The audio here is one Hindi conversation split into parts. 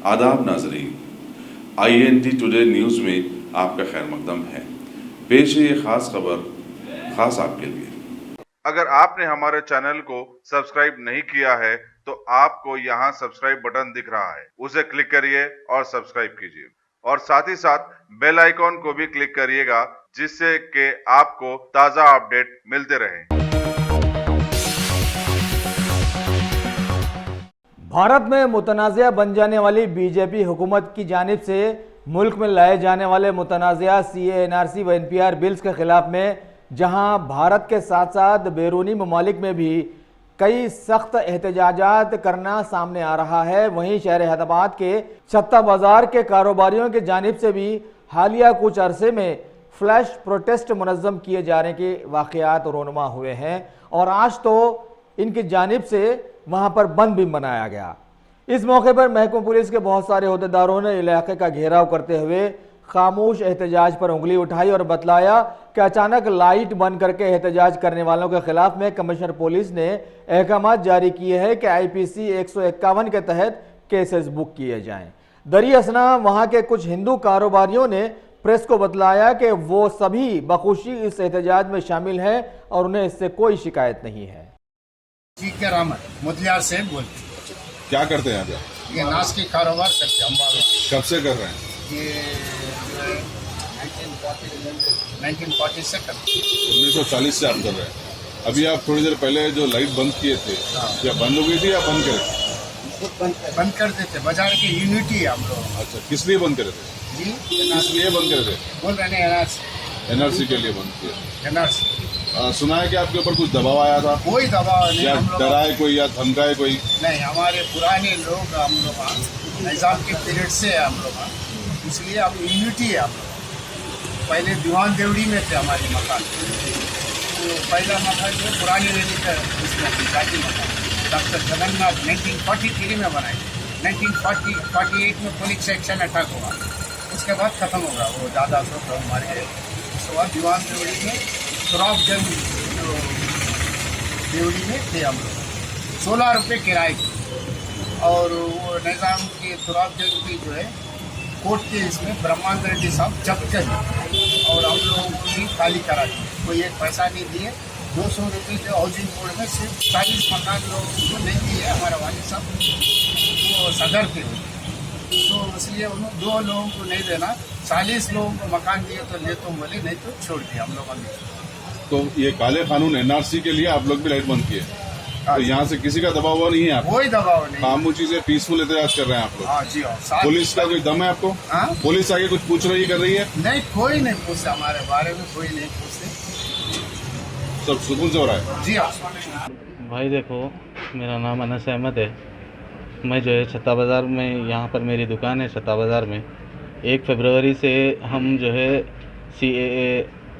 आदाब नाजरीन, INT टुडे न्यूज़ में आपका खैर मकदम है। पेश है ये खास खबर खास आपके लिए। अगर आपने हमारे चैनल को सब्सक्राइब नहीं किया है तो आपको यहाँ सब्सक्राइब बटन दिख रहा है, उसे क्लिक करिए और सब्सक्राइब कीजिए और साथ ही साथ बेल आइकॉन को भी क्लिक करिएगा, जिससे कि आपको ताज़ा अपडेट मिलते रहें। भारत में मुतनाज़िया बन जाने वाली बीजेपी हुकूमत की जानिब से मुल्क में लाए जाने वाले मुतनाज़िया CAA, NRC व NPR बिल्स के ख़िलाफ़ में जहां भारत के साथ साथ बैरूनी ममालिक में भी कई सख्त एहतजाजात करना सामने आ रहा है, वहीं शहर हैदराबाद के छत्ता बाज़ार के कारोबारियों की जानिब से भी हालिया कुछ अरसे में फ्लैश प्रोटेस्ट मुनज़्ज़म किए जाने के वाक़यात रोनुमा हुए हैं और आज तो इनकी जानिब से वहाँ पर बंद भी मनाया गया। इस मौके पर महकमा पुलिस के बहुत सारे अहदेदारों ने इलाके का घेराव करते हुए खामोश एहतजाज पर उंगली उठाई और बतलाया कि अचानक लाइट बंद करके एहतजाज करने वालों के खिलाफ में कमिश्नर पुलिस ने अहकाम जारी किए हैं कि IPC 151 के तहत केसेस बुक किए जाएं। दरियासना वहाँ के कुछ हिंदू कारोबारियों ने प्रेस को बतलाया कि वो सभी बखुशी इस एहतजाज में शामिल हैं और उन्हें इससे कोई शिकायत नहीं है। मुदलियार से बोलते क्या करते हैं आप? ये नाश की कारोबार करते हैं अम्बाला। कब से कर रहे हैं? ये 1940 से करते हैं। 1940 से आप कर रहे हैं। अभी आप थोड़ी देर पहले जो लाइट बंद किए थे, क्या बंद हो गई थी या बंद करे? बंद कर देते, बाजार की यूनिटी है हम लोग। अच्छा, किस लिए बंद करे थे जी? किस लिए बंद करे थे? बोल रहे हैं NRC के लिए बंद किया। NRC सुना है कि आपके ऊपर कुछ दबाव आया था? कोई दबाव नहीं, या हम लोग डराए कोई या धमकाए कोई? नहीं, हमारे पुराने लोग हम लोग निजाम के पीरियड से है हम लोग, इसलिए अब यूनिटी है हम लोग। पहले दीवान देवड़ी में थे हमारे मकान, तो पहला मकान जो पुरानी रैली का उसमें जाति मकान डॉक्टर जगन्नाथ 1943 में बनाए। 1948 में पुलिस सेक्शन अटैक हुआ, उसके बाद ख़त्म होगा वो दादा सब लोग मारे गए। उसके बाद दीवान देवड़ी में सुराब जंग जो देवड़ी में थे हम लोग, 16 रुपये किराए की, और वो निज़ाम के सुराब जंग की जो है कोर्ट के इसमें ब्रह्मानंद रेड्डी साहब जब्त कर और हम लोगों को भी खाली करा दिए, कोई एक पैसा नहीं दिए। 200 रुपये जो हाउसिंग बोर्ड में सिर्फ 40 मकान लोगों को नहीं दिए, हमारे वालिद साहब वो सदर थे, तो इसलिए उन्होंने 2 लोगों को नहीं देना, 40 लोगों को मकान दिए तो ले तो बोले, नहीं तो छोड़ दिया हम लोगों ने। तो ये काले कानून NRC के लिए आप लोग भी लाइट बंद किए, तो यहाँ से किसी का दबाव हुआ नहीं है? कोई दबाव नहीं, खामोशी से पीसफुल एहतजाज कर रहे हैं आप लोग? हाँ जी हाँ। पुलिस का कोई दम है आपको? पुलिस आगे कुछ पूछ रही कर रही है? नहीं, कोई नहीं पूछता हमारे बारे में, कोई नहीं पूछते, सब सुकून से हो रहा है। जी हाँ। भाई देखो, मेरा नाम अनस अहमद है। मैं जो है छत्ता बाज़ार में, यहाँ पर मेरी दुकान है छत्ता बाज़ार में। 1 फरवरी से हम जो है CAA,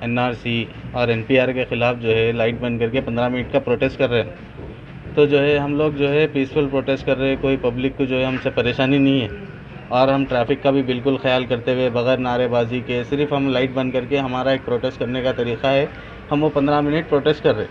NRC और NPR के ख़िलाफ़ जो है लाइट बंद करके 15 मिनट का प्रोटेस्ट कर रहे हैं। तो जो है हम लोग जो है पीसफुल प्रोटेस्ट कर रहे हैं, कोई पब्लिक को जो है हमसे परेशानी नहीं है और हम ट्रैफिक का भी बिल्कुल ख्याल करते हुए बग़ैर नारेबाजी के सिर्फ हम लाइट बंद करके, हमारा एक प्रोटेस्ट करने का तरीक़ा है, हम वो 15 मिनट प्रोटेस्ट कर रहे हैं।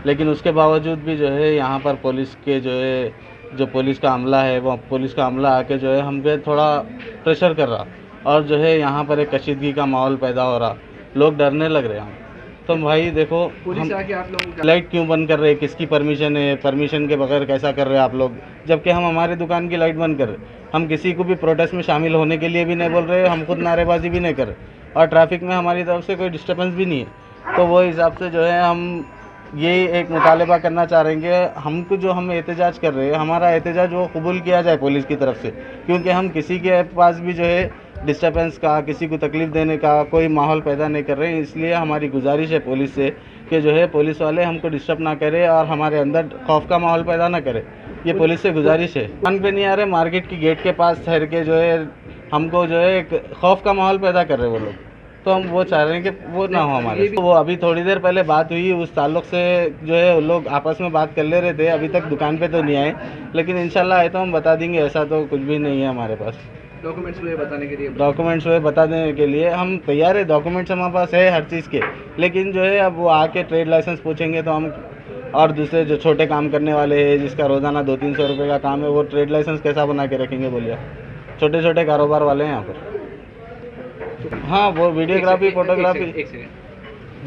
लेकिन उसके बावजूद भी जो है यहाँ पर पुलिस के जो पुलिस का अमला है, वो पुलिस का अमला आके जो है हम पे थोड़ा प्रेशर कर रहा और जो है यहाँ पर एक कशीदगी का माहौल पैदा हो रहा, लोग डरने लग रहे हैं। तो भाई देखो, पुलिस आके आप लोग लाइट क्यों बंद कर रहे हैं? किसकी परमिशन है? परमिशन के बगैर कैसा कर रहे हैं आप लोग? जबकि हम हमारी दुकान की लाइट बंद कर रहे हैं। हम किसी को भी प्रोटेस्ट में शामिल होने के लिए भी नहीं बोल रहे, हम खुद नारेबाजी भी नहीं कर रहे और ट्रैफिक में हमारी तरफ से कोई डिस्टर्बेंस भी नहीं है। तो वो हिसाब से जो है हम ये एक मुतालबा करना चाह रहे हैं, हमको जो हम एहतजाज कर रहे हैं, हमारा एहतजाज वो कबूल किया जाए पुलिस की तरफ से, क्योंकि हम किसी के पास भी जो है डिस्टर्बेंस का, किसी को तकलीफ़ देने का कोई माहौल पैदा नहीं कर रहे हैं। इसलिए हमारी गुजारिश है पुलिस से कि जो है पुलिस वाले हमको डिस्टर्ब ना करें और हमारे अंदर खौफ का माहौल पैदा ना करें, ये पुलिस से गुजारिश है। दुकान पे नहीं आ रहे, मार्केट की गेट के पास ठहर के जो है हमको जो है एक खौफ का माहौल पैदा कर रहे वो लोग, तो हम वो चाह रहे हैं कि वो ना हो हमारे। तो वो अभी थोड़ी देर पहले बात हुई, उस ताल्लुक़ से जो है लोग आपस में बात कर ले रहे थे, अभी तक दुकान पे तो नहीं आए, लेकिन इंशाल्लाह आए तो हम बता देंगे। ऐसा तो कुछ भी नहीं है हमारे पास। डॉक्यूमेंट्स हुए बताने के लिए, डॉक्यूमेंट्स हुए बता देने के लिए हम तैयार है, डॉक्यूमेंट्स हमारे पास है हर चीज़ के, लेकिन जो है अब वो आके ट्रेड लाइसेंस पूछेंगे तो हम और दूसरे जो छोटे काम करने वाले हैं जिसका रोज़ाना 200-300 रुपये का काम है, वो ट्रेड लाइसेंस कैसा बना के रखेंगे बोलिए? छोटे छोटे कारोबार वाले हैं यहाँ पर। हाँ, वो वीडियोग्राफी फोटोग्राफी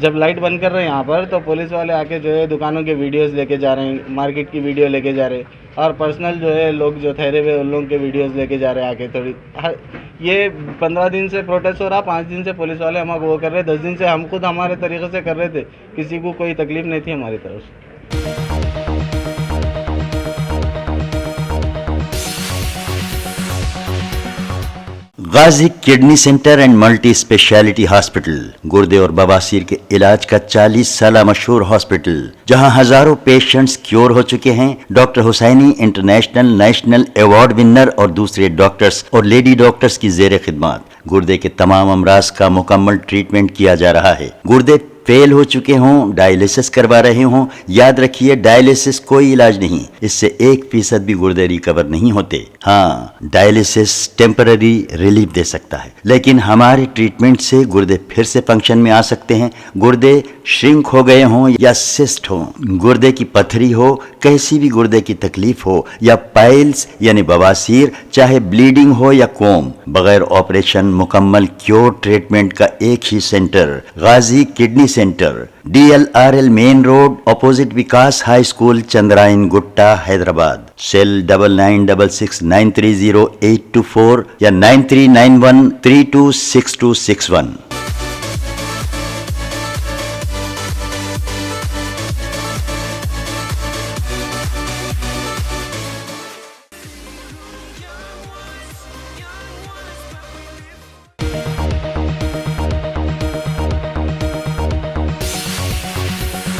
जब लाइट बंद कर रहे हैं यहाँ पर, तो पुलिस वाले आके जो है दुकानों के वीडियोस लेके जा रहे हैं, मार्केट की वीडियो लेके जा रहे हैं, और पर्सनल जो है लोग जो ठहरे हुए उन लोगों के वीडियोस लेके जा रहे हैं आके थोड़ी। ये 15 दिन से प्रोटेस्ट हो रहा, 5 दिन से पुलिस वाले हमको वो कर रहे, 10 दिन से हम खुद हमारे तरीके से कर रहे थे, किसी को कोई तकलीफ नहीं थी हमारी तरफ से। Ghazi kidney centre and multi speciality hospital, गुर्दे और बवासीर के इलाज का 40 साल मशहूर हॉस्पिटल, जहां हजारों पेशेंट्स क्योर हो चुके हैं। Doctor Husaini international national award winner और दूसरे डॉक्टर्स और लेडी डॉक्टर्स की जेर खिदमत गुर्दे के तमाम अमराज का मुकम्मल ट्रीटमेंट किया जा रहा है। गुर्दे फेल हो चुके हों, डायलिसिस करवा रहे हों, याद रखिए डायलिसिस कोई इलाज नहीं, इससे 1% भी गुर्दे रिकवर नहीं होते। हाँ, डायलिसिस टेम्पररी रिलीफ दे सकता है, लेकिन हमारे ट्रीटमेंट से गुर्दे फिर से फंक्शन में आ सकते हैं। गुर्दे श्रिंक हो गए हों या सिस्ट हो, गुर्दे की पथरी हो, कैसी भी गुर्दे की तकलीफ हो, या पाइल्स यानी बवासीर, चाहे ब्लीडिंग हो या कोम, बगैर ऑपरेशन मुकम्मल क्योर ट्रीटमेंट का एक ही centre, Ghazi kidney centre, DLRL main road, opposite Vikas high school, Chandrayan Gutta, Hyderabad. Cell 9966930824 या 9391326261।